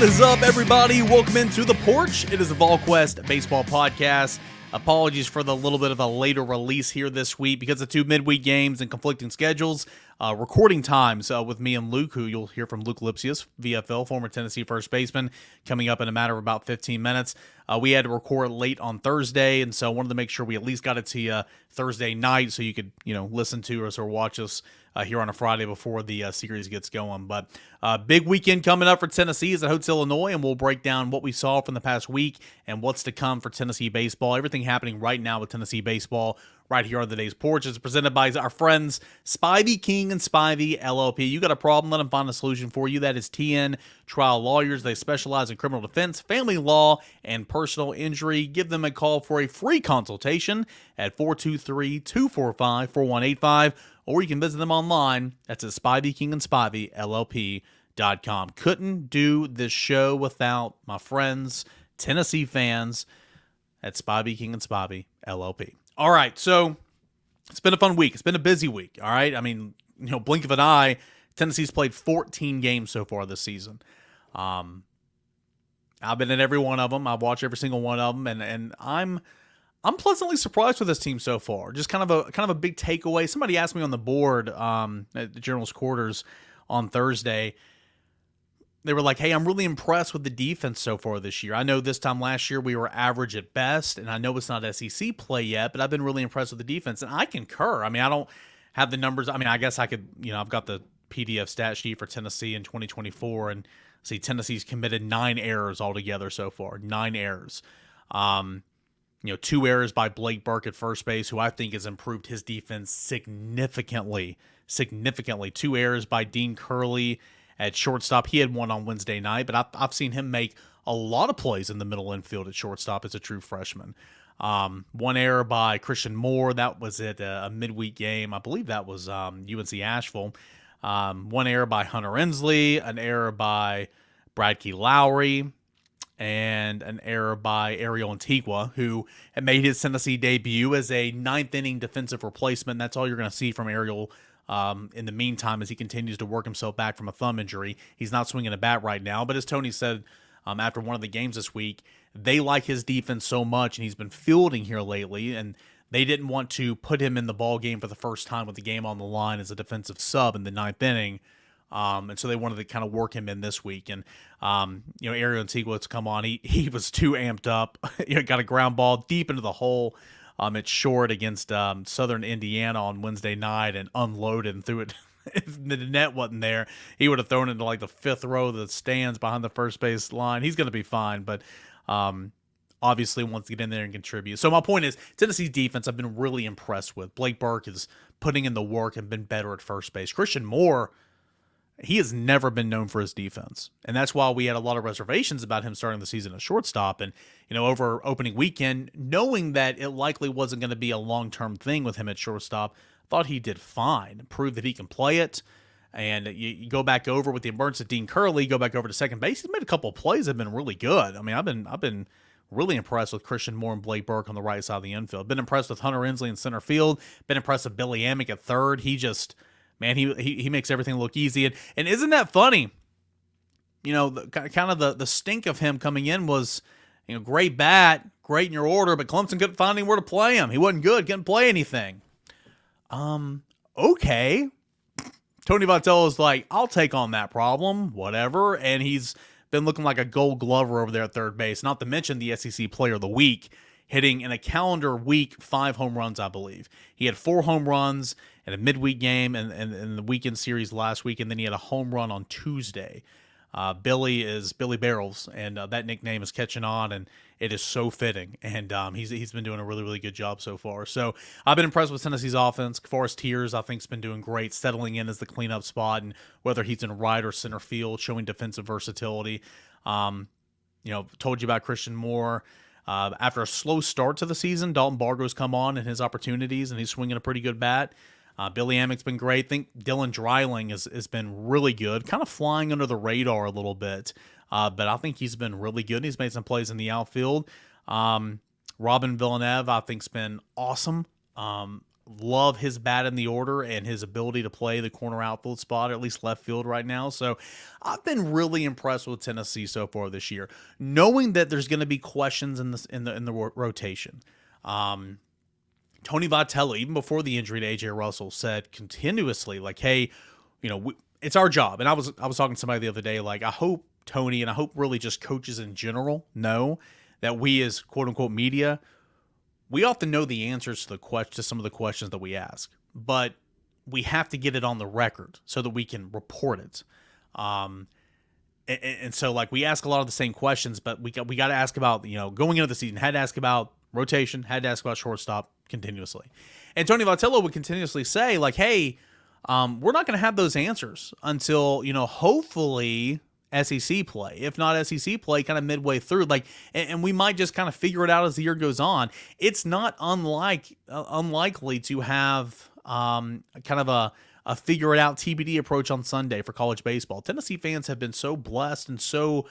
is up, everybody? Welcome into the Porch. It is the Volquest baseball podcast. Apologies for the little bit of a later release here this week because of two midweek games and conflicting schedules. Recording times with me and Luke, who you'll hear from Luc Lipcius, VFL, former Tennessee first baseman, coming up in a matter of about 15 minutes. We had to record late on Thursday, and so I wanted to make sure we at least got it to you Thursday night so you could, listen to us or watch us here on a Friday before the series gets going. But big weekend coming up for Tennessee is at Holtz, Illinois, and we'll break down what we saw from the past week and what's to come for Tennessee baseball. Everything happening right now with Tennessee baseball right here on today's Porch is presented by our friends Spivey, Cain and Spivey, LLP. You got a problem, let them find a solution for you. That is TN Trial Lawyers. They specialize in criminal defense, family law, and personal injury. Give them a call for a free consultation at 423-245-4185, or you can visit them online. That's at Spivey, Cain and Spivey, LLP.com. Couldn't do this show without my friends, Tennessee fans at Spivey, Cain and Spivey, LLP. All right, so it's been a fun week. It's been a busy week, all right? I mean, blink of an eye, Tennessee's played 14 games so far this season. I've been in every one of them. I've watched every single one of them, and I'm pleasantly surprised with this team so far. Just kind of a big takeaway. Somebody asked me on the board at the General's quarters on Thursday. They were like, hey, I'm really impressed with the defense so far this year. I know this time last year we were average at best, and I know it's not SEC play yet, but I've been really impressed with the defense, and I concur. I mean, I don't have the numbers. I mean, I guess I could, I've got the PDF stat sheet for Tennessee in 2024, and see Tennessee's committed 9 errors altogether so far, 9 errors. 2 errors by Blake Burke at first base, who I think has improved his defense significantly. 2 errors by Dean Curley at shortstop. He had one on Wednesday night, but I've seen him make a lot of plays in the middle infield at shortstop as a true freshman. 1 error by Christian Moore. That was at a midweek game. I believe that was UNC Asheville. 1 error by Hunter Ensley, an error by Bradkey Lowry, and an error by Ariel Antigua, who had made his Tennessee debut as a 9th-inning defensive replacement. That's all you're going to see from Ariel in the meantime, as he continues to work himself back from a thumb injury. He's not swinging a bat right now, but as Tony said after one of the games this week, they like his defense so much, and he's been fielding here lately, and they didn't want to put him in the ball game for the first time with the game on the line as a defensive sub in the 9th inning, and so they wanted to kind of work him in this week. And Ariel Antigua to come on, he was too amped up. Got a ground ball deep into the hole. It's short against Southern Indiana on Wednesday night and unloaded and threw it. If the net wasn't there, he would have thrown it into like the 5th row of the stands behind the first base line. He's going to be fine, but obviously wants to get in there and contribute. So my point is, Tennessee's defense I've been really impressed with. Blake Burke is putting in the work and been better at first base. Christian Moore, he has never been known for his defense, and that's why we had a lot of reservations about him starting the season at shortstop. And over opening weekend, knowing that it likely wasn't going to be a long-term thing with him at shortstop, thought he did fine, proved that he can play it. And you go back over with the emergence of Dean Curley, go back over to second base. He's made a couple of plays that have been really good. I mean, I've been really impressed with Christian Moore and Blake Burke on the right side of the infield. Been impressed with Hunter Ensley in center field. Been impressed with Billy Amick at third. He makes everything look easy. And isn't that funny? The stink of him coming in was, great bat, great in your order, but Clemson couldn't find anywhere to play him. He wasn't good, couldn't play anything. Okay. Tony Vitello's like, I'll take on that problem, whatever. And he's been looking like a Gold Glover over there at third base. Not to mention the SEC Player of the Week, hitting in a calendar week 5 home runs, I believe. He had 4 home runs in a midweek game and the weekend series last week, and then he had a home run on Tuesday. Billy is Billy Barrels, and that nickname is catching on, and it is so fitting. And he's been doing a really, really good job so far. So I've been impressed with Tennessee's offense. Forrest Tears, I think, has been doing great, settling in as the cleanup spot, and whether he's in right or center field, showing defensive versatility. Told you about Christian Moore. After a slow start to the season, Dalton Bargo's come on in his opportunities, and he's swinging a pretty good bat. Billy Amick's been great. I think Dylan Dreiling has been really good, kind of flying under the radar a little bit. But I think he's been really good. He's made some plays in the outfield. Robin Villeneuve, I think, has been awesome. love his bat in the order and his ability to play the corner outfield spot, or at least left field right now. So I've been really impressed with Tennessee so far this year, knowing that there's going to be questions in the rotation. Tony Vitello, even before the injury to AJ Russell, said continuously, like, hey, it's our job. And I was talking to somebody the other day, like, I hope Tony, and I hope really just coaches in general, know that we as quote unquote media, we often know the answers to some of the questions that we ask, but we have to get it on the record so that we can report it. And so, like, we ask a lot of the same questions, but we got to ask about, going into the season, had to ask about rotation, had to ask about shortstop continuously. And Tony Vitello would continuously say, like, hey, we're not going to have those answers until, hopefully SEC play, if not SEC play, kind of midway through, like, and we might just kind of figure it out as the year goes on. It's not unlikely to have kind of a figure it out TBD approach on Sunday for college baseball. Tennessee fans have been so blessed and so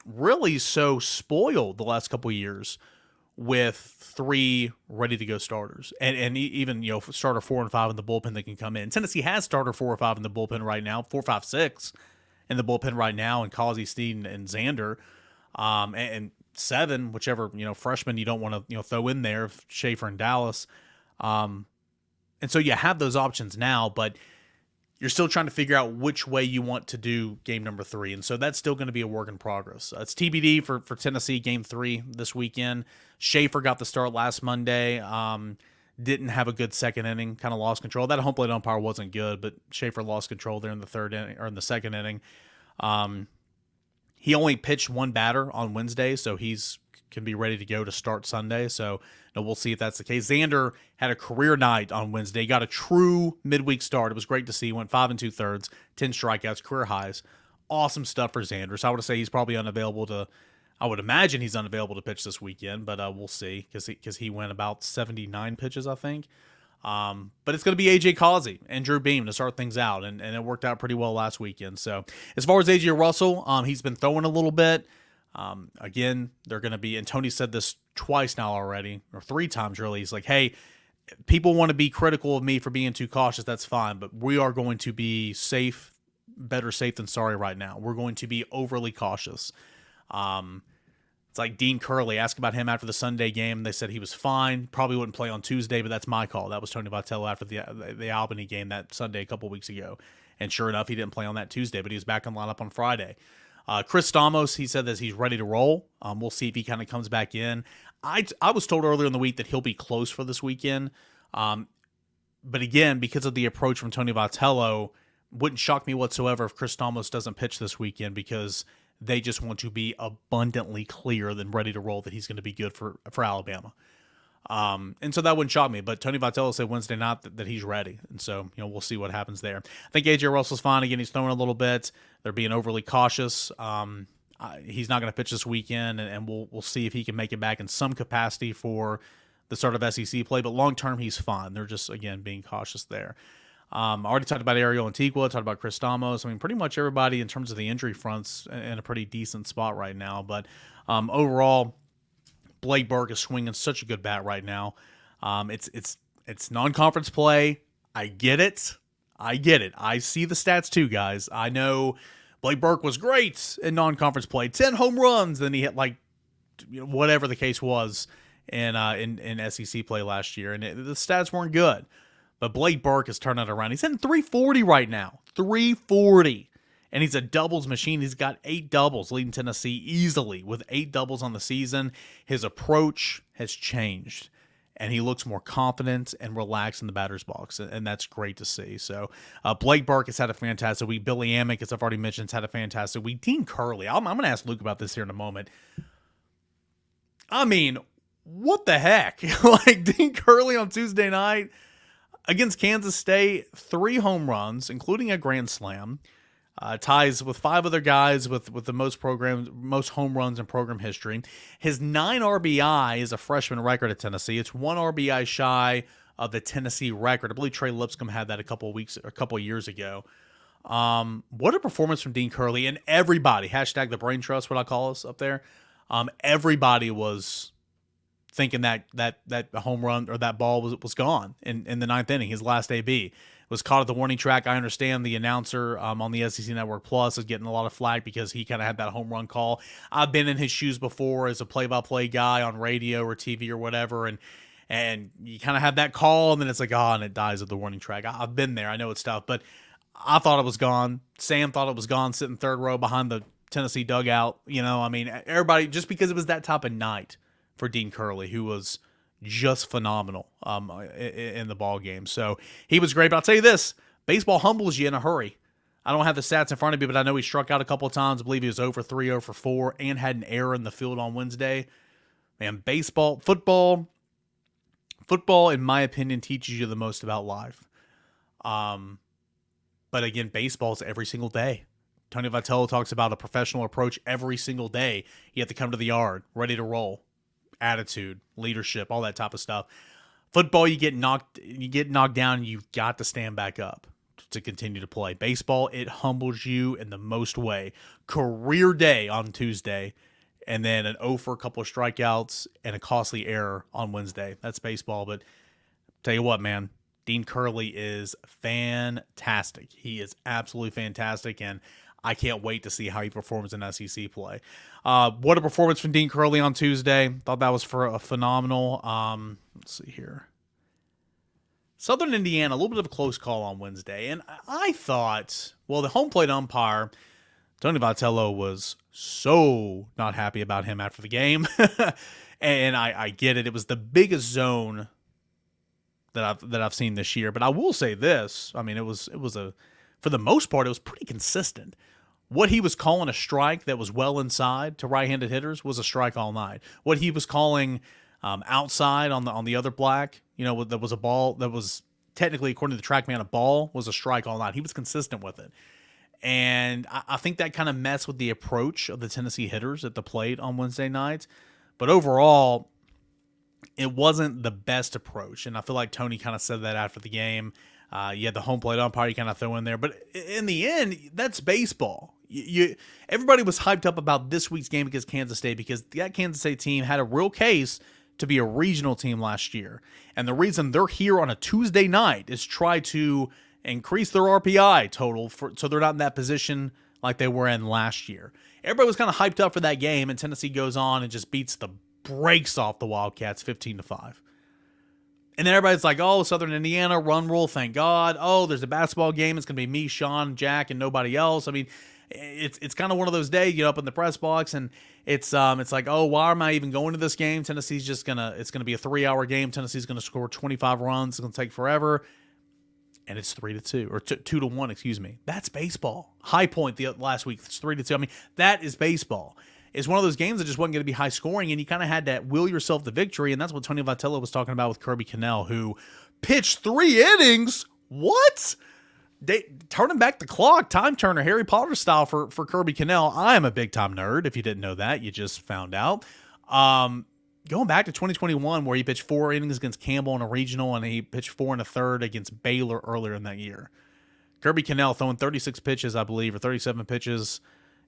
really so spoiled the last couple of years with 3 ready to go starters, and even starter 4 and 5 in the bullpen that can come in. Tennessee has starter 4 or 5 in the bullpen right now, 4, 5, 6 in the bullpen right now, and Causey, Steed, and Xander, and 7, whichever freshman you don't want to throw in there, Schaefer and Dallas, and so you have those options now, but you're still trying to figure out which way you want to do game number 3, and so that's still going to be a work in progress. It's TBD for Tennessee game 3 this weekend. Schaefer got the start last Monday. Didn't have a good second inning, kind of lost control. That home plate umpire wasn't good, but Schaefer lost control there in the third inning, or in the second inning. He only pitched 1 batter on Wednesday, so he's can be ready to go to start Sunday. So we'll see if that's the case. Xander had a career night on Wednesday, got a true midweek start. It was great to see. He went 5 2/3, 10 strikeouts, career highs. Awesome stuff for Xander. So I would say he's probably unavailable to. I would imagine he's unavailable to pitch this weekend, but we'll see because he went about 79 pitches, I think. But it's going to be A.J. Causey and Drew Beam to start things out, and it worked out pretty well last weekend. So as far as A.J. Russell, he's been throwing a little bit. Again, they're going to be, and Tony said this twice now already, or 3 times really. He's like, hey, people want to be critical of me for being too cautious. That's fine, but we are going to be safe, better safe than sorry right now. We're going to be overly cautious. It's like Dean Curley, asked about him after the Sunday game. They said he was fine, probably wouldn't play on Tuesday, but that's my call. That was Tony Vitello after the Albany game that Sunday a couple weeks ago. And sure enough, he didn't play on that Tuesday, but he was back in lineup on Friday. Chris Stamos, he said that he's ready to roll. We'll see if he kind of comes back in. I was told earlier in the week that he'll be close for this weekend. But again, because of the approach from Tony Vitello, wouldn't shock me whatsoever if Chris Stamos doesn't pitch this weekend, because they just want to be abundantly clear and ready to roll that he's going to be good for Alabama. And so that wouldn't shock me. But Tony Vitello said Wednesday night that he's ready. And so, we'll see what happens there. I think A.J. Russell's fine. Again, he's throwing a little bit. They're being overly cautious. He's not going to pitch this weekend, and we'll see if he can make it back in some capacity for the start of SEC play. But long-term, he's fine. They're just, again, being cautious there. I already talked about Ariel Antigua, talked about Chris Stamos. I mean, pretty much everybody in terms of the injury fronts in a pretty decent spot right now. But overall, Blake Burke is swinging such a good bat right now. It's non-conference play. I get it. I see the stats too, guys. I know Blake Burke was great in non-conference play, 10 home runs. Then he hit whatever the case was in SEC play last year, and the stats weren't good. But Blake Burke is turning it around. He's hitting 340 right now. 340. And he's a doubles machine. He's got 8 doubles, leading Tennessee easily with 8 doubles on the season. His approach has changed, and he looks more confident and relaxed in the batter's box, and that's great to see. So Blake Burke has had a fantastic week. Billy Amick, as I've already mentioned, has had a fantastic week. Dean Curley, I'm going to ask Luke about this here in a moment. I mean, what the heck? Dean Curley on Tuesday night against Kansas State, 3 home runs, including a grand slam. Ties with 5 other guys with the most home runs in program history. His 9 RBI is a freshman record at Tennessee. It's 1 RBI shy of the Tennessee record. I believe Trey Lipscomb had that a couple of years ago. What a performance from Dean Curley, and everybody, hashtag the brain trust, what I call us up there. Everybody was thinking that home run or that ball was gone in the ninth inning. His last AB was caught at the warning track. I understand the announcer on the SEC Network Plus is getting a lot of flack because he kind of had that home run call. I've been in his shoes before as a play-by-play guy on radio or TV or whatever, and you kind of have that call, and then it's like, and it dies at the warning track. I've been there. I know it's tough, but I thought it was gone. Sam thought it was gone, sitting third row behind the Tennessee dugout. Everybody, just because it was that type of night for Dean Curley, who was just phenomenal in the ball game. So he was great. But I'll tell you this, baseball humbles you in a hurry. I don't have the stats in front of me, but I know he struck out a couple of times. I believe he was 0 for 3, 0 for 4, and had an error in the field on Wednesday. Man, football, in my opinion, teaches you the most about life. But again, baseball's every single day. Tony Vitello talks about a professional approach every single day. You have to come to the yard, ready to roll. Attitude, leadership, all that type of stuff. Football, you get knocked down, you've got to stand back up to continue to play. Baseball, it humbles you in the most way. Career day on Tuesday, and then an 0 for a couple of strikeouts and a costly error on Wednesday. That's baseball, but tell you what, man, Dean Curley is fantastic. He is absolutely fantastic, and I can't wait to see how he performs in SEC play. What a performance from Dean Curley on Tuesday. Thought that was phenomenal. Let's see here. Southern Indiana, a little bit of a close call on Wednesday. And I thought, the home plate umpire, Tony Vitello, was so not happy about him after the game. And I get it. It was the biggest zone that I've seen this year. But I will say this. I mean, it was for the most part, it was pretty consistent. What he was calling a strike that was well inside to right-handed hitters was a strike all night. What he was calling outside on the other black, that was a ball that was technically, according to the TrackMan, a ball, was a strike all night. He was consistent with it. And I think that kind of messed with the approach of the Tennessee hitters at the plate on Wednesday night. But overall, it wasn't the best approach. And I feel like Tony kind of said that after the game. You had the home plate umpire you kind of throw in there. But in the end, that's baseball. Everybody was hyped up about this week's game against Kansas State because that Kansas State team had a real case to be a regional team last year. And the reason they're here on a Tuesday night is try to increase their RPI total so they're not in that position like they were in last year. Everybody was kind of hyped up for that game, and Tennessee goes on and just beats the brakes off the Wildcats 15-5. And then everybody's like, Southern Indiana, run rule, thank God. There's a basketball game. It's going to be me, Sean, Jack, and nobody else. I mean, it's kind of one of those days, you get up in the press box, and it's like, why am I even going to this game? Tennessee's it's going to be a 3-hour game. Tennessee's going to score 25 runs. It's going to take forever. And it's 3-2, or 2-1, excuse me. That's baseball. High Point the last week, it's 3-2. I mean, that is baseball. It's one of those games that just wasn't going to be high scoring, and you kind of had to will yourself to victory, and that's what Tony Vitello was talking about with Kirby Cannell, who pitched 3 innings. What? Turning back the clock, time turner, Harry Potter style for Kirby Cannell. I am a big-time nerd. If you didn't know that, you just found out. Going back to 2021, where he pitched 4 innings against Campbell in a regional, and he pitched 4 1/3 against Baylor earlier in that year. Kirby Cannell throwing 36 pitches, I believe, or 37 pitches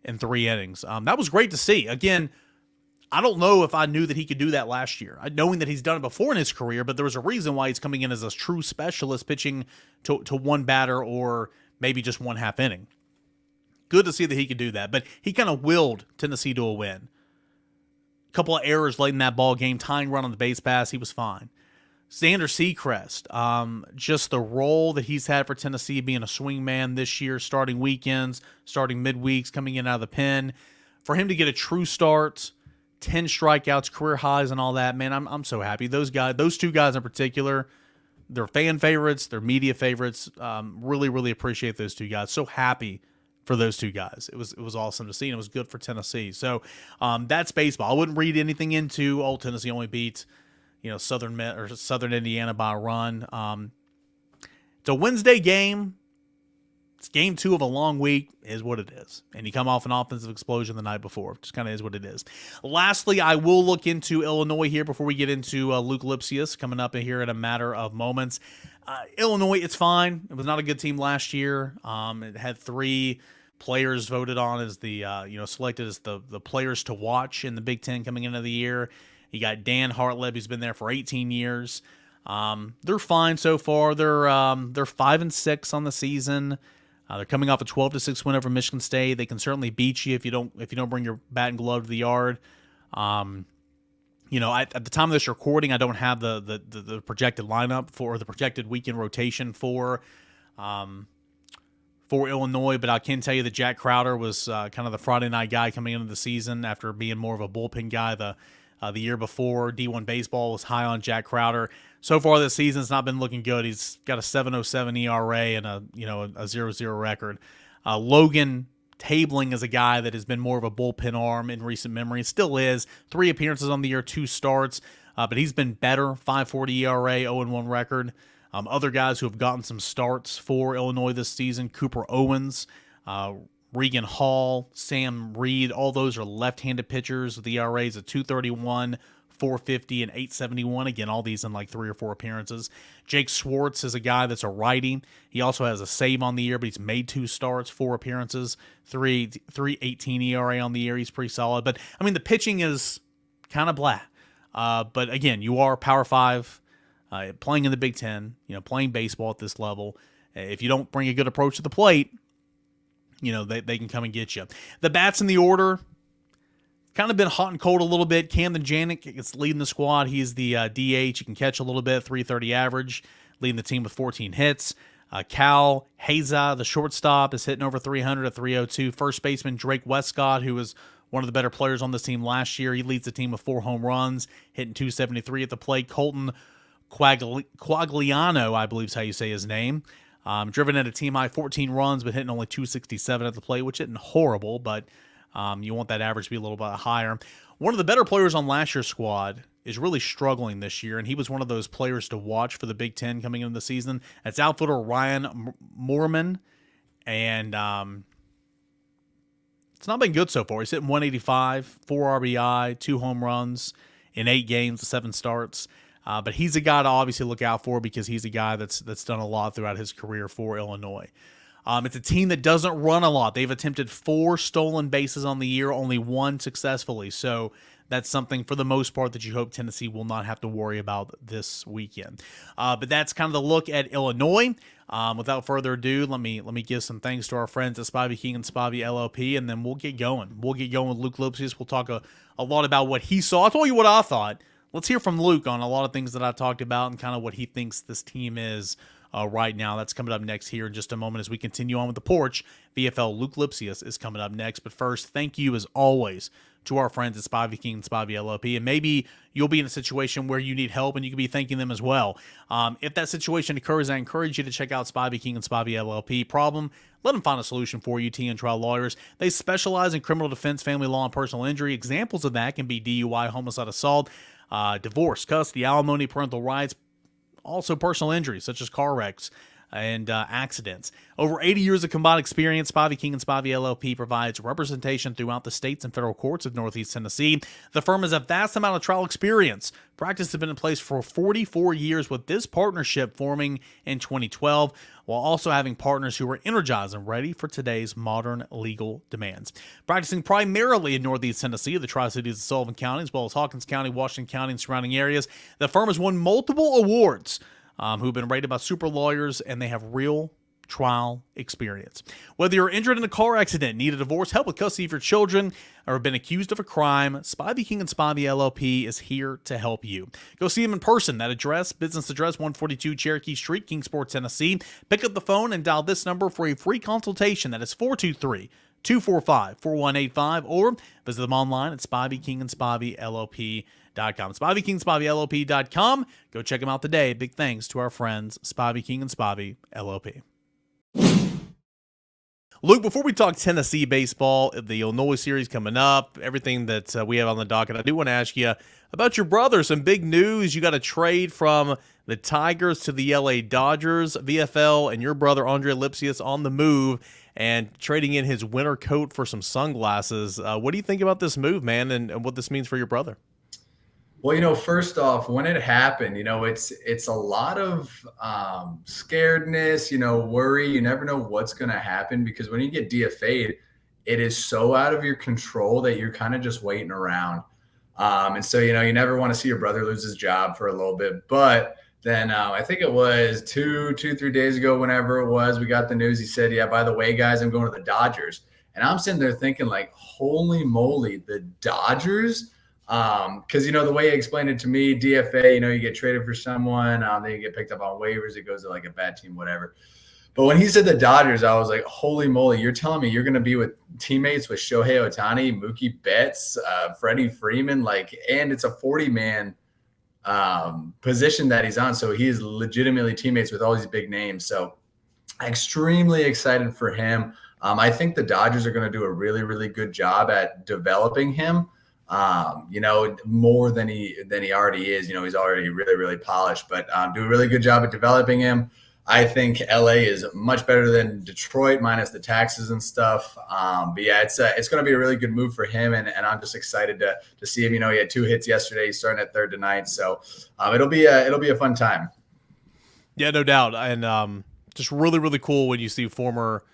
in 3 innings. That was great to see. Again, I don't know if I knew that he could do that last year, knowing that he's done it before in his career, but there was a reason why he's coming in as a true specialist, pitching to one batter or maybe just 1/2 inning. Good to see that he could do that, but he kind of willed Tennessee to a win. A couple of errors late in that ball game, tying run on the base pass, he was fine. Xander Seacrest, just the role that he's had for Tennessee, being a swing man this year, starting weekends, starting midweeks, coming in out of the pen. For him to get a true start, 10 strikeouts, career highs, and all that, man, I'm so happy. Those 2 guys in particular, they're fan favorites, they're media favorites. Really, really appreciate those 2 guys. So happy for those 2 guys. It was awesome to see, and it was good for Tennessee. So that's baseball. I wouldn't read anything into, Tennessee only beat Southern Indiana by a run. It's a Wednesday game. It's game 2 of a long week, is what it is. And you come off an offensive explosion the night before. Just kind of is what it is. Lastly, I will look into Illinois here before we get into Luc Lipcius coming up here in a matter of moments. Illinois, it's fine. It was not a good team last year. It had 3 players voted on as selected as the players to watch in the Big Ten coming into the year. You got Dan Hartleb, who's been there for 18 years. They're fine so far. They're 5-6 on the season. They're coming off a 12-6 win over Michigan State. They can certainly beat you if you don't bring your bat and glove to the yard. At the time of this recording, I don't have the projected lineup for the projected weekend rotation for Illinois, but I can tell you that Jack Crowder was kind of the Friday night guy coming into the season after being more of a bullpen guy the year before. D1 Baseball was high on Jack Crowder. So far this season, it's not been looking good. He's got a 7.07 ERA and a 0-0 record. Logan Tabling is a guy that has been more of a bullpen arm in recent memory. Still is. 3 appearances on the year, 2 starts, but he's been better. 5.40 ERA, 0-1 record. Other guys who have gotten some starts for Illinois this season: Cooper Owens, Regan Hall, Sam Reed. All those are left-handed pitchers with ERAs of 2.31, 4.50, and 8.71. Again, all these in like 3 or 4 appearances. Jake Schwartz is a guy that's a righty. He also has a save on the year, but he's made 2 starts, 4 appearances, 3.18 ERA on the year. He's pretty solid. But, I mean, the pitching is kind of blah. But, again, you are Power 5, playing in the Big Ten, playing baseball at this level. If you don't bring a good approach to the plate, they can come and get you. The bats in the order, kind of been hot and cold a little bit. Camden Janik is leading the squad. He's the DH. He can catch a little bit, 330 average, leading the team with 14 hits. Cal Heza, the shortstop, is hitting over 300 at 302. First baseman Drake Westcott, who was one of the better players on this team last year. He leads the team with 4 home runs, hitting 273 at the plate. Colton Quagliano, I believe is how you say his name. Driven at a team high 14 runs, but hitting only 267 at the plate, which isn't horrible, but you want that average to be a little bit higher. One of the better players on last year's squad is really struggling this year, and he was one of those players to watch for the Big Ten coming into the season. That's outfielder Ryan Moorman, and it's not been good so far. He's hitting 185, 4 RBI, 2 home runs in 8 games, 7 starts. But he's a guy to obviously look out for because he's a guy that's done a lot throughout his career for Illinois. It's a team that doesn't run a lot. They've attempted 4 stolen bases on the year, only 1 successfully. So that's something for the most part that you hope Tennessee will not have to worry about this weekend. But that's kind of the look at Illinois. Without further ado, let me give some thanks to our friends at Spivey King and Spivey LLP, and then we'll get going. We'll get going with Luc Lipcius. We'll talk a lot about what he saw. I told you what I thought. Let's hear from Luke on a lot of things that I talked about and kind of what he thinks this team is right now. That's coming up next here in just a moment as we continue on with the Porch. VFL Luc Lipcius is coming up next. But first, thank you as always to our friends at Spivey King and Spivey LLP. And maybe you'll be in a situation where you need help and you can be thanking them as well. If that situation occurs, I encourage you to check out Spivey King and Spivey LLP. Problem, let them find a solution for you, T and trial lawyers. They specialize in criminal defense, family law, and personal injury. Examples of that can be DUI, homicide, assault, divorce, custody, alimony, parental rights, also personal injuries such as car wrecks and accidents. Over 80 years of combined experience, Spivey King and Spivey LLP provides representation throughout the states and federal courts of Northeast Tennessee. The firm has a vast amount of trial experience. Practice has been in place for 44 years, with this partnership forming in 2012, while also having partners who are energized and ready for today's modern legal demands. Practicing primarily in Northeast Tennessee, the Tri-Cities of Sullivan County, as well as Hawkins County, Washington County, and surrounding areas, the firm has won multiple awards who've been rated by super lawyers, and they have real trial experience. Whether you're injured in a car accident, need a divorce, help with custody of your children, or have been accused of a crime, Spivey King and Spivey LLP is here to help you. Go see them in person. That address, business address 142 Cherokee Street, Kingsport, Tennessee. Pick up the phone and dial this number for a free consultation. That is 423-245-4185, or visit them online at Spivey King and Spivey LLP.com. Spivey King, SpiveyLLP.com. Go check them out today. Big thanks to our friends, Spivey King and Spivey LLP. Luke, before we talk Tennessee baseball, the Illinois series coming up, everything that we have on the docket, I do want to ask you about your brother. Some big news. You got a trade from the Tigers to the LA Dodgers. VFL and your brother, Andre Lipcius, on the move and trading in his winter coat for some sunglasses. What do you think about this move, man, and what this means for your brother? Well, first off, when it happened, it's a lot of scaredness, worry. You never know what's going to happen, because when you get DFA'd, it is so out of your control that you're kind of just waiting around. And so, you never want to see your brother lose his job for a little bit. But then I think it was 3 days ago, whenever it was, we got the news. He said, yeah, by the way, guys, I'm going to the Dodgers. And I'm sitting there thinking like, holy moly, the Dodgers. Because, the way he explained it to me, DFA, you get traded for someone, then you get picked up on waivers. It goes to like a bad team, whatever. But when he said the Dodgers, I was like, holy moly, you're telling me you're going to be with teammates with Shohei Ohtani, Mookie Betts, Freddie Freeman, and it's a 40-man position that he's on. So he is legitimately teammates with all these big names. So extremely excited for him. I think the Dodgers are going to do a really, really good job at developing him. More than he already is. He's already really, really polished, but do a really good job at developing him. I think LA is much better than Detroit, minus the taxes and stuff. But yeah, it's going to be a really good move for him, and I'm just excited to see him. He had 2 hits yesterday. He's starting at third tonight, so it'll be a fun time. Yeah, no doubt, and just really, really cool when you see former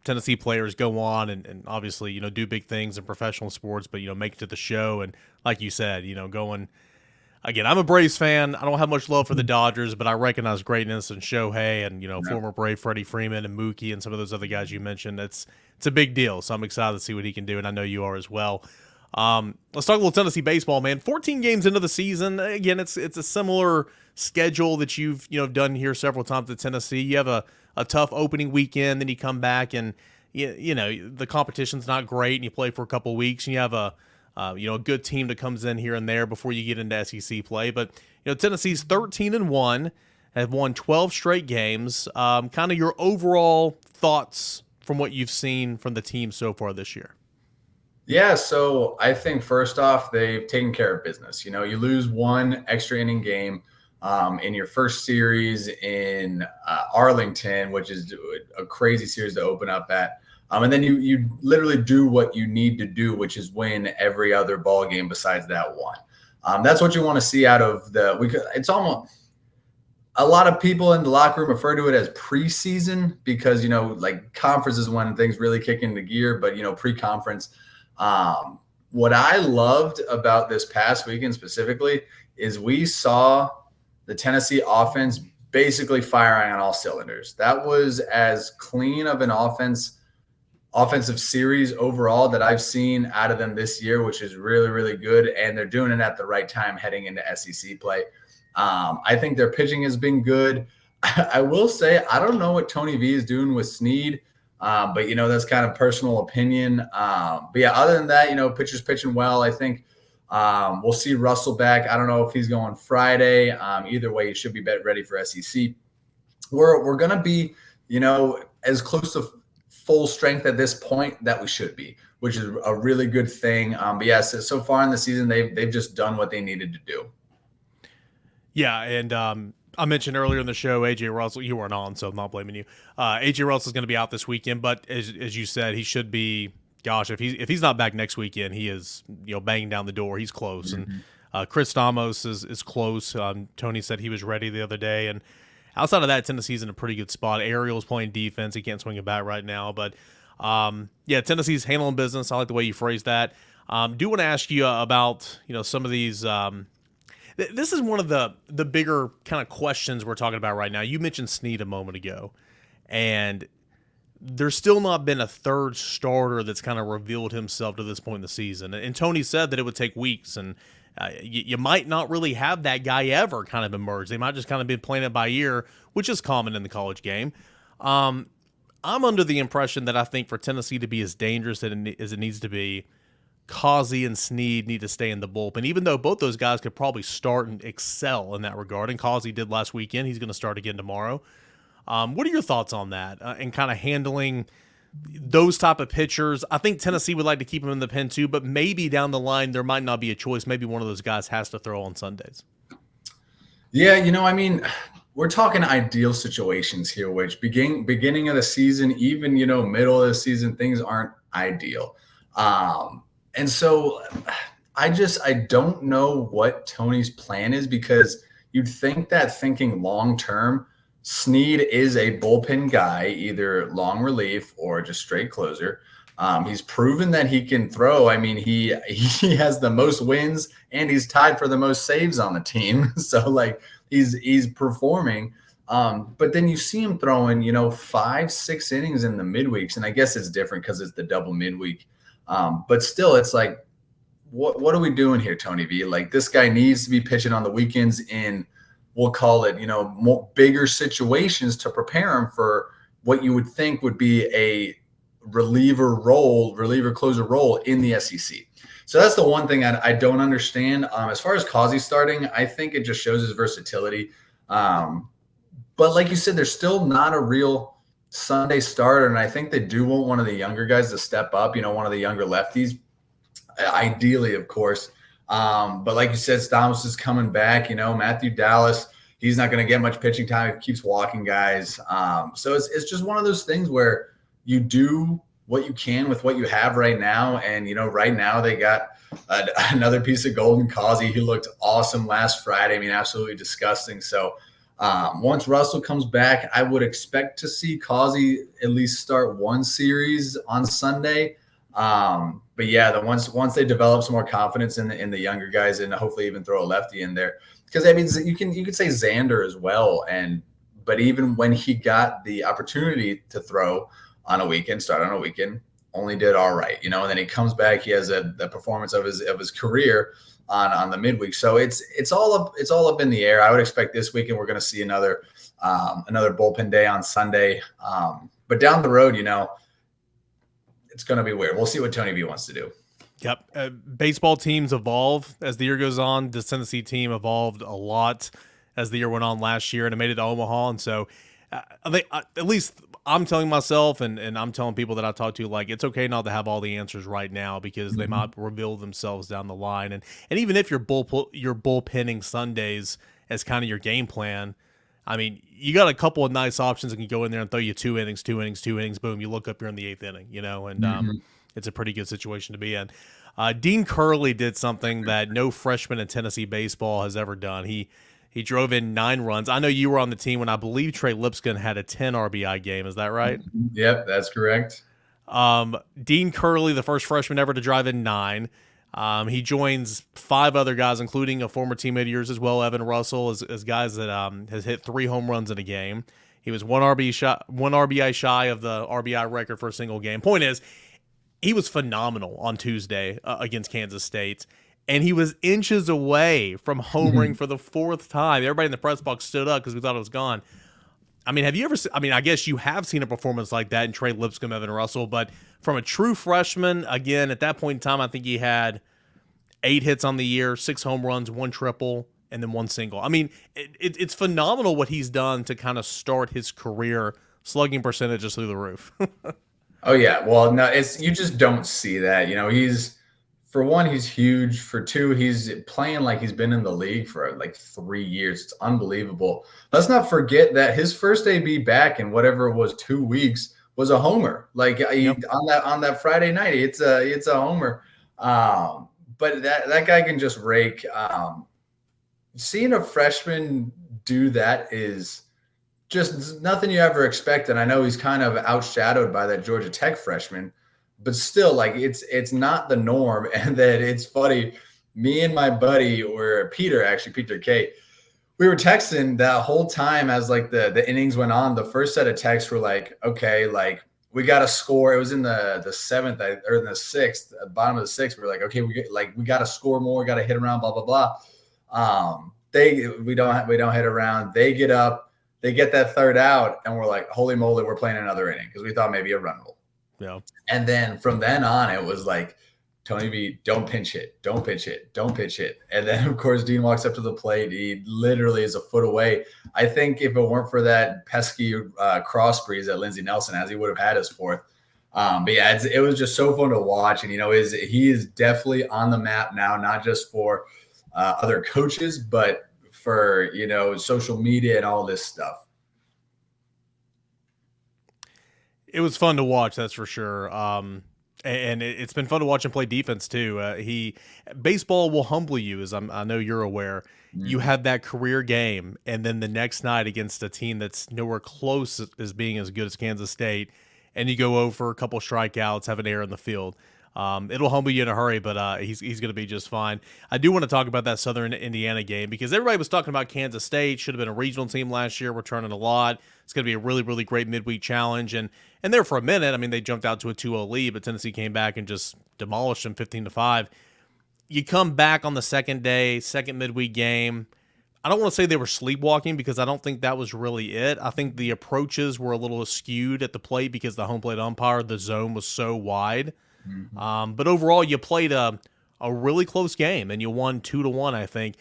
Tennessee players go on and obviously do big things in professional sports, but make it to the show, and like you said, going. Again, I'm a Braves fan. I don't have much love for the Dodgers, but I recognize greatness in Shohei and, former Brave Freddie Freeman and Mookie and some of those other guys you mentioned. It's a big deal, so I'm excited to see what he can do, and I know you are as well. Let's talk a little Tennessee baseball, man. 14 games into the season. Again, it's a similar schedule that you've done here several times at Tennessee. You have a tough opening weekend, then you come back and the competition's not great, and you play for a couple weeks, and you have a good team that comes in here and there before you get into SEC play. But, Tennessee's 13-1, have won 12 straight games. Kind of your overall thoughts from what you've seen from the team so far this year. Yeah, so I think first off, they've taken care of business. You lose one extra inning game in your first series in Arlington, which is a crazy series to open up at. And then you literally do what you need to do, which is win every other ball game besides that one. That's what you want to see out of it's almost a lot of people in the locker room refer to it as preseason because, conference is when things really kick into gear, but, pre-conference. What I loved about this past weekend specifically is we saw the Tennessee offense basically firing on all cylinders. That was as clean of an offensive series overall that I've seen out of them this year, which is really, really good. And they're doing it at the right time heading into SEC play. I think their pitching has been good. I will say, I don't know what Tony V is doing with Snead, but, that's kind of personal opinion. But yeah, other than that, pitchers pitching well. I think we'll see Russell back. I don't know if he's going Friday. Either way, he should be ready for SEC. We're going to be, as close to full strength at this point that we should be, which is a really good thing. But yes, so far in the season, they've just done what they needed to do. Yeah, and I mentioned earlier in the show, AJ Russell, you weren't on, so I'm not blaming you. AJ Russell is going to be out this weekend, but as you said, he should be. Gosh, if he's not back next weekend, he is banging down the door. He's close, and Chris Stamos is close. Tony said he was ready the other day, and outside of that, Tennessee's in a pretty good spot. Ariel's playing defense. He can't swing a bat right now. But, yeah, Tennessee's handling business. I like the way you phrased that. Do want to ask you about, some of these this is one of the bigger kind of questions we're talking about right now. You mentioned Snead a moment ago. And there's still not been a third starter that's kind of revealed himself to this point in the season. And Tony said that it would take weeks. And you might not really have that guy ever kind of emerge. They might just kind of be playing it by ear, which is common in the college game. I'm under the impression that I think for Tennessee to be as dangerous as it needs to be, Causey and Snead need to stay in the bullpen, even though both those guys could probably start and excel in that regard. And Causey did last weekend. He's going to start again tomorrow. What are your thoughts on that and kind of handling those type of pitchers? I think Tennessee would like to keep them in the pen too, but maybe down the line there might not be a choice. Maybe one of those guys has to throw on Sundays. Yeah, we're talking ideal situations here, which beginning of the season, even, middle of the season, things aren't ideal. And so I don't know what Tony's plan is, because you'd think that thinking long-term, Snead is a bullpen guy, either long relief or just straight closer. He's proven that he can throw. I mean, he has the most wins and he's tied for the most saves on the team. So like he's performing. But then you see him throwing, 5-6 innings in the midweeks, and I guess it's different because it's the double midweek. But still, it's like, what are we doing here, Tony V? Like this guy needs to be pitching on the weekends in, we'll call it, more bigger situations to prepare him for what you would think would be a reliever closer role in the SEC. So that's the one thing I don't understand. As far as Causey starting, I think it just shows his versatility. But like you said, there's still not a real Sunday starter, and I think they do want one of the younger guys to step up, one of the younger lefties, ideally, of course. But like you said, Stamos is coming back, Matthew Dallas, he's not going to get much pitching time. He keeps walking guys. So it's just one of those things where you do what you can with what you have right now. And, right now they got another piece of golden Causey. He looked awesome last Friday. I mean, absolutely disgusting. So once Russell comes back, I would expect to see Causey at least start one series on Sunday. But yeah, once they develop some more confidence in the younger guys and hopefully even throw a lefty in there, because I mean, you could say Xander as well. But even when he got the opportunity to throw on a weekend, start on a weekend, only did all right, and then he comes back, he has the performance of his career on the midweek. So it's all up in the air. I would expect this weekend we're going to see another bullpen day on Sunday. But down the road, it's going to be weird. We'll see what Tony V wants to do. Yep. Baseball teams evolve as the year goes on. The Tennessee team evolved a lot as the year went on last year, and it made it to Omaha. And so I think at least I'm telling myself and I'm telling people that I talk to, like, it's okay not to have all the answers right now because they might reveal themselves down the line. And even if you're bullpenning Sundays as kind of your game plan, I mean, you got a couple of nice options that can go in there and throw you 2 innings, boom, you look up, you're in the 8th inning, and it's a pretty good situation to be in. Dean Curley did something that no freshman in Tennessee baseball has ever done. He drove in 9 runs. I know you were on the team when I believe Trey Lipscomb had a 10 RBI game. Is that right? Yep, that's correct. Dean Curley, the first freshman ever to drive in 9. He joins 5 other guys, including a former teammate of yours as well, Evan Russell, as guys that has hit 3 home runs in a game. He was one RBI shy of the RBI record for a single game. Point is, he was phenomenal on Tuesday against Kansas State. And he was inches away from homering for the 4th time. Everybody in the press box stood up because we thought it was gone. I mean, have you ever – I mean, I guess you have seen a performance like that in Trey Lipscomb, Evan Russell. But from a true freshman, again, at that point in time, I think he had 8 hits on the year, 6 home runs, 1 triple, and then 1 single. I mean, it's phenomenal what he's done to kind of start his career. Slugging percentage is through the roof. Oh, yeah. Well, no, you just don't see that. For one, he's huge. For two, he's playing like he's been in the league for like 3 years. It's unbelievable. Let's not forget that his first AB back in whatever it was, 2 weeks, was a homer. Like on that Friday night, it's a homer. But that guy can just rake. Seeing a freshman do that is just nothing you ever expect. And I know he's kind of outshadowed by that Georgia Tech freshman. But still, like it's not the norm. And then it's funny. Me and my buddy, or Peter K, we were texting that whole time as like the innings went on. The first set of texts were like, okay, like we got to score. It was in the 7th or in the 6th, at the bottom of the 6th. We were like, okay, we got to score more. We got to hit around, blah, blah, blah. We don't hit around. They get up, they get that 3rd out, and we're like, holy moly, we're playing another inning because we thought maybe a run roll. Yeah. And then from then on, it was like, Tony V, don't pinch hit, don't pitch hit, don't pitch hit. And then, of course, Dean walks up to the plate. He literally is a foot away. I think if it weren't for that pesky cross breeze that Lindsey Nelson has, he would have had his 4th. But yeah, it was just so fun to watch. And, he is definitely on the map now, not just for other coaches, but for, social media and all this stuff. It was fun to watch, that's for sure. And it's been fun to watch him play defense too. Baseball will humble you, as I know you're aware. Mm-hmm. You have that career game, and then the next night against a team that's nowhere close as being as good as Kansas State, and you go over a couple strikeouts, have an error in the field. It'll humble you in a hurry, but he's going to be just fine. I do want to talk about that Southern Indiana game because everybody was talking about Kansas State. Should have been a regional team last year, returning a lot. It's going to be a really, really great midweek challenge. And there for a minute, I mean, they jumped out to a 2-0 lead, but Tennessee came back and just demolished them 15-5. You come back on the second day, second midweek game. I don't want to say they were sleepwalking because I don't think that was really it. I think the approaches were a little skewed at the plate because the home plate umpire, the zone was so wide. Mm-hmm. But overall, you played a really close game, and you won 2-1, I think.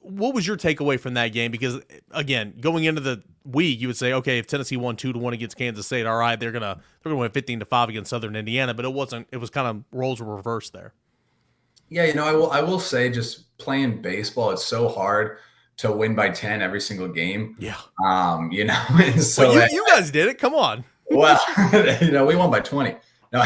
What was your takeaway from that game? Because, again, going into the week, you would say, okay, if Tennessee won 2-1 against Kansas State, all right, they're gonna win 15-5 against Southern Indiana. But it wasn't. It was kind of roles were reversed there. Yeah, I will say, just playing baseball, it's so hard to win by 10 every single game. Yeah. And so well, you guys did it. Come on. Well, we won by 20. No,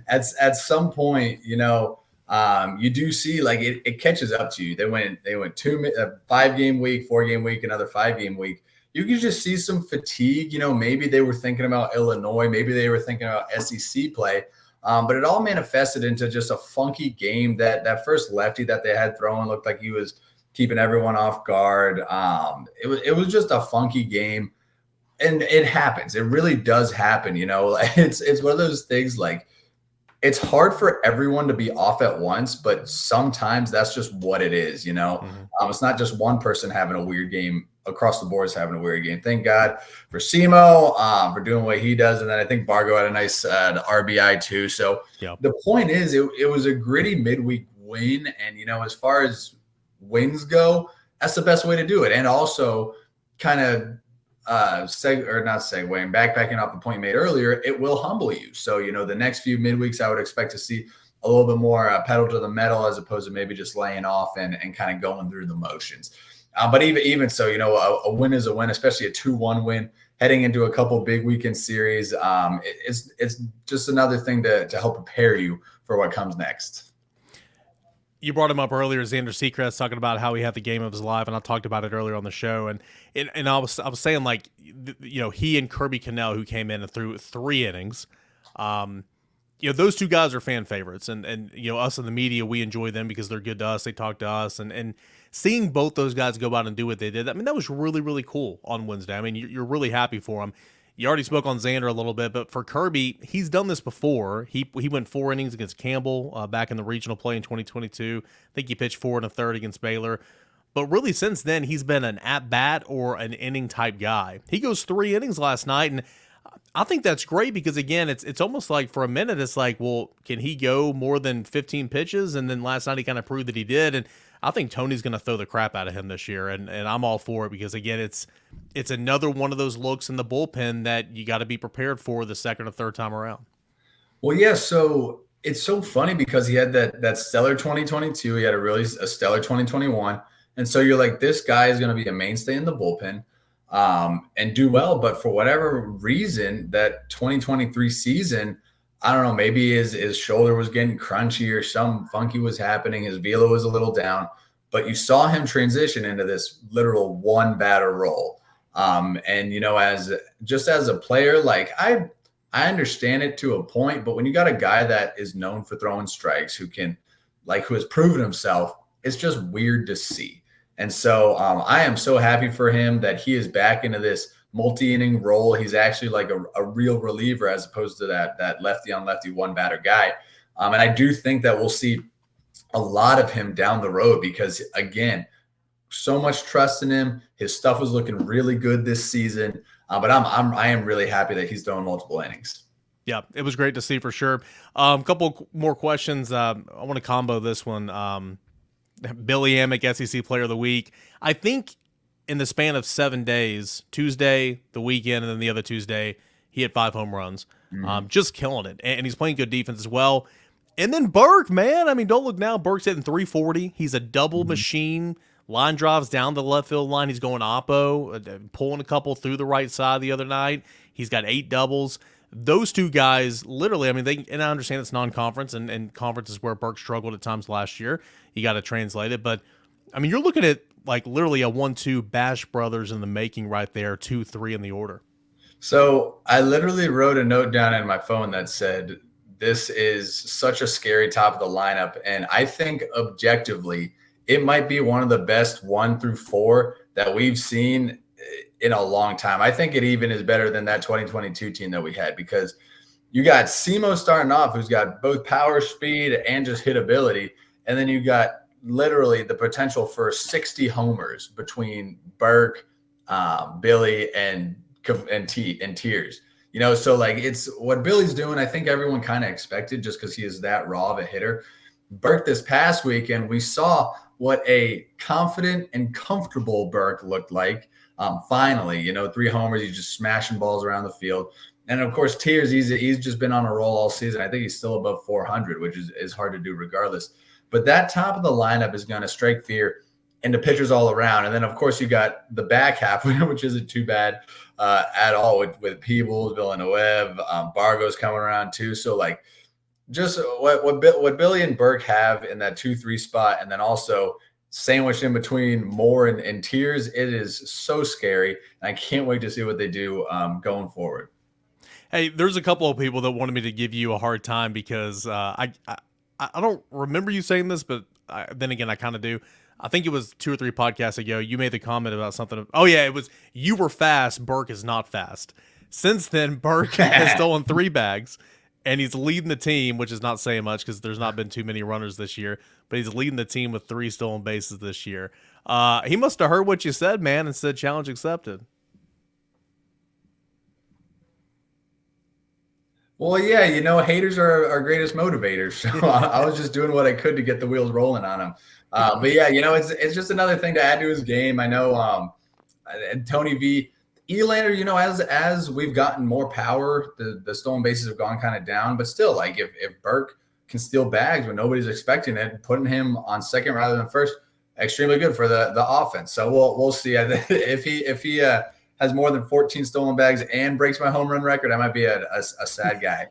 at some point, you do see like it catches up to you. They went 5-game week, 4-game week, another 5-game week. You can just see some fatigue. Maybe they were thinking about Illinois, maybe they were thinking about SEC play, but it all manifested into just a funky game. That first lefty that they had throwing looked like he was keeping everyone off guard. It was just a funky game. And it happens. It really does happen. It's one of those things, like, it's hard for everyone to be off at once, but sometimes that's just what it is. Mm-hmm. It's not just one person having a weird game. Across the board is having a weird game. Thank God for Simo for doing what he does. And then I think Bargo had a nice RBI too. So The point is, it was a gritty midweek win. And, as far as wins go, that's the best way to do it. And also kind of backing off the point made earlier, it will humble you. So, the next few midweeks, I would expect to see a little bit more pedal to the metal as opposed to maybe just laying off and kind of going through the motions. But even so, a win is a win, especially a 2-1 win heading into a couple big weekend series. It's just another thing to help prepare you for what comes next. You brought him up earlier, Xander Seacrest, talking about how he had the game of his life, and I talked about it earlier on the show. And I was saying, like, he and Kirby Cannell, who came in and threw 3 innings, those two guys are fan favorites, and us in the media, we enjoy them because they're good to us. They talk to us, and seeing both those guys go out and do what they did, I mean, that was really, really cool on Wednesday. I mean, you're really happy for them. You already spoke on Xander a little bit, but for Kirby, he's done this before. He went 4 innings against Campbell back in the regional play in 2022. I think he pitched 4 1/3 against Baylor. But really, since then, he's been an at-bat or an inning-type guy. He goes 3 innings last night, and I think that's great because, again, it's almost like for a minute, it's like, well, can he go more than 15 pitches? And then last night he kind of proved that he did, and I think Tony's going to throw the crap out of him this year, and I'm all for it because, again, it's another one of those looks in the bullpen that you got to be prepared for the second or third time around. Well, yeah, so it's so funny because he had that stellar 2022. He had a stellar 2021. And so you're like, this guy is going to be a mainstay in the bullpen and do well. But for whatever reason, that 2023 season, I don't know, maybe his shoulder was getting crunchy or some funky was happening. His velo was a little down, but you saw him transition into this literal one batter role. And, as a player, like I understand it to a point, but when you got a guy that is known for throwing strikes, who has proven himself, it's just weird to see. And so I am so happy for him that he is back into this multi-inning role. He's actually like a real reliever as opposed to that lefty on lefty one batter guy. And I do think that we'll see a lot of him down the road because, again, so much trust in him. His stuff was looking really good this season. But I am really happy that he's throwing multiple innings. Yeah, it was great to see for sure. A couple more questions. I want to combo this one. Billy Amick, SEC Player of the Week. I think in the span of 7 days, Tuesday, the weekend, and then the other Tuesday, he hit 5 home runs. Just killing it. And he's playing good defense as well. And then Burke, man. I mean, don't look now. Burke's hitting 340. He's a double machine. Line drives down the left field line. He's going oppo, pulling a couple through the right side the other night. He's got 8 doubles. Those two guys, literally, I mean, and I understand it's non-conference, and conference is where Burke struggled at times last year. You got to translate it. But, I mean, you're looking at, like, literally a 1-2 Bash Brothers in the making right there, 2-3 in the order. So I literally wrote a note down in my phone that said, this is such a scary top of the lineup. And I think objectively, it might be one of the best 1 through 4 that we've seen in a long time. I think it even is better than that 2022 team that we had, because you got Simo starting off, who's got both power, speed, and just hitability. And then you got literally the potential for 60 homers between Burke, Billy, and Tiers. So like, it's what Billy's doing. I think everyone kind of expected, just because he is that raw of a hitter. Burke this past weekend, we saw what a confident and comfortable Burke looked like. Finally, 3 homers, he's just smashing balls around the field. And of course, Tiers, he's just been on a roll all season. I think he's still above 400, which is hard to do regardless. But that top of the lineup is going to strike fear into pitchers all around. And then, of course, you got the back half, which isn't too bad at all, with Peebles, Villanueva, Bargo's coming around too. So, like, just what Billy and Burke have in that 2-3 spot, and then also sandwiched in between Moore and Tiers, it is so scary. And I can't wait to see what they do going forward. Hey, there's a couple of people that wanted me to give you a hard time because I don't remember you saying this, but then again, I kind of do. I think it was 2 or 3 podcasts ago. You made the comment about something. Oh yeah, it was, you were fast. Burke is not fast. Since then, Burke has stolen 3 bags, and he's leading the team, which is not saying much because there's not been too many runners this year. But he's leading the team with 3 stolen bases this year. He must have heard what you said, man, and said challenge accepted. Well, yeah, haters are our greatest motivators. So I was just doing what I could to get the wheels rolling on him. But yeah, it's just another thing to add to his game. I know Tony V. Elander, as we've gotten more power, the stolen bases have gone kind of down. But still, like, if Burke can steal bags when nobody's expecting it, putting him on second rather than first, extremely good for the offense. So we'll see. If he has more than 14 stolen bags and breaks my home run record, I might be a sad guy.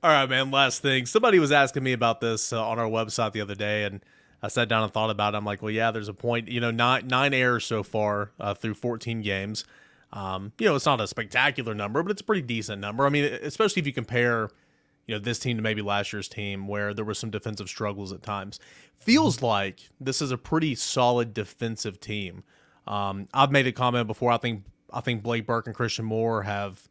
All right, man. Last thing. Somebody was asking me about this on our website the other day, and I sat down and thought about it. I'm like, well, yeah, there's a point. 9 errors so far through 14 games. It's not a spectacular number, but it's a pretty decent number. I mean, especially if you compare, this team to maybe last year's team where there were some defensive struggles at times. Feels like this is a pretty solid defensive team. I've made a comment before. I think Blake Burke and Christian Moore have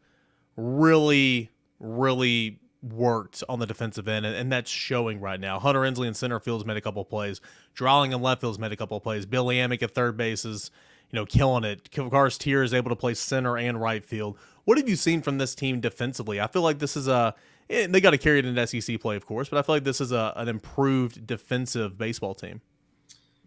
really, really worked on the defensive end, and that's showing right now. Hunter Inslee in center field's made a couple of plays. Drawling in left field's made a couple of plays. Billy Amick at third base is, killing it. Kavkars Tier is able to play center and right field. What have you seen from this team defensively? I feel like this is they got to carry it into SEC play, of course, but I feel like this is an improved defensive baseball team.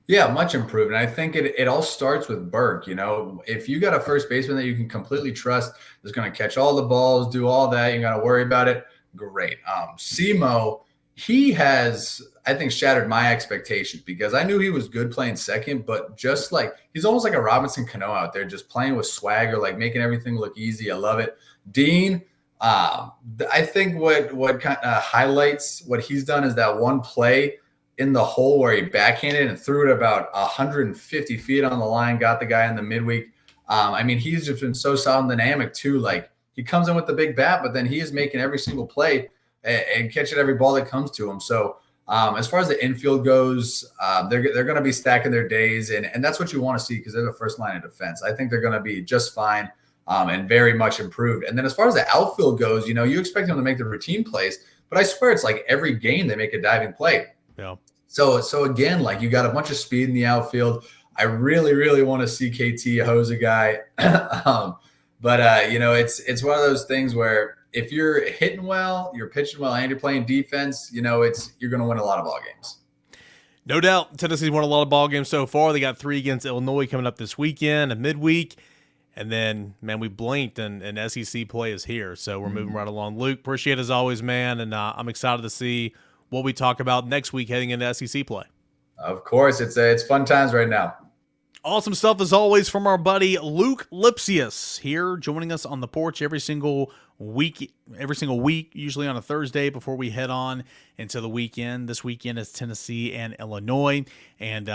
Yeah, much improved. And I think it all starts with Burke. If you got a first baseman that you can completely trust, that's going to catch all the balls, do all that, you got to worry about it, great. Simo, he has, I think, shattered my expectations, because I knew he was good playing second, but just like, he's almost like a Robinson Cano out there, just playing with swagger, like making everything look easy. I love it. Dean, I think what kind of highlights what he's done is that one play in the hole where he backhanded and threw it about 150 feet on the line, got the guy in the midweek. He's just been so solid and dynamic too. Like, he comes in with the big bat, but then he is making every single play and catching every ball that comes to him. So as far as the infield goes, they're going to be stacking their days, and that's what you want to see, because they're the first line of defense. I think they're going to be just fine and very much improved. And then as far as the outfield goes, you expect them to make the routine plays, but I swear it's like every game they make a diving play. Yeah. So again, like, you got a bunch of speed in the outfield. I really, really want to see KT hose a guy. It's one of those things where if you're hitting well, you're pitching well, and you're playing defense, you're going to win a lot of ball games. No doubt. Tennessee's won a lot of ball games so far. They got 3 against Illinois coming up this weekend, a midweek. And then, man, we blinked and SEC play is here. So we're moving right along. Luke, appreciate it as always, man. And I'm excited to see what we talk about next week heading into SEC play. Of course, it's fun times right now. Awesome stuff as always from our buddy Luc Lipcius here, joining us on the porch every single week, usually on a Thursday before we head on into the weekend. This weekend is Tennessee and Illinois, and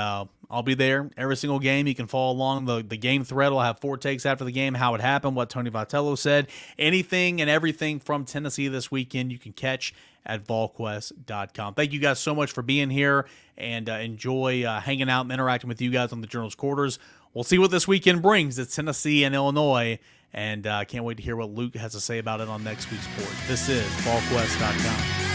I'll be there every single game. You can follow along the game thread. I'll have 4 takes after the game, how it happened, what Tony Vitello said, anything and everything from Tennessee this weekend you can catch at Volquest.com. Thank you guys so much for being here, and enjoy hanging out and interacting with you guys on the Journal's Quarters. We'll see what this weekend brings. It's Tennessee and Illinois, and I can't wait to hear what Luke has to say about it on next week's Porch. This is Volquest.com.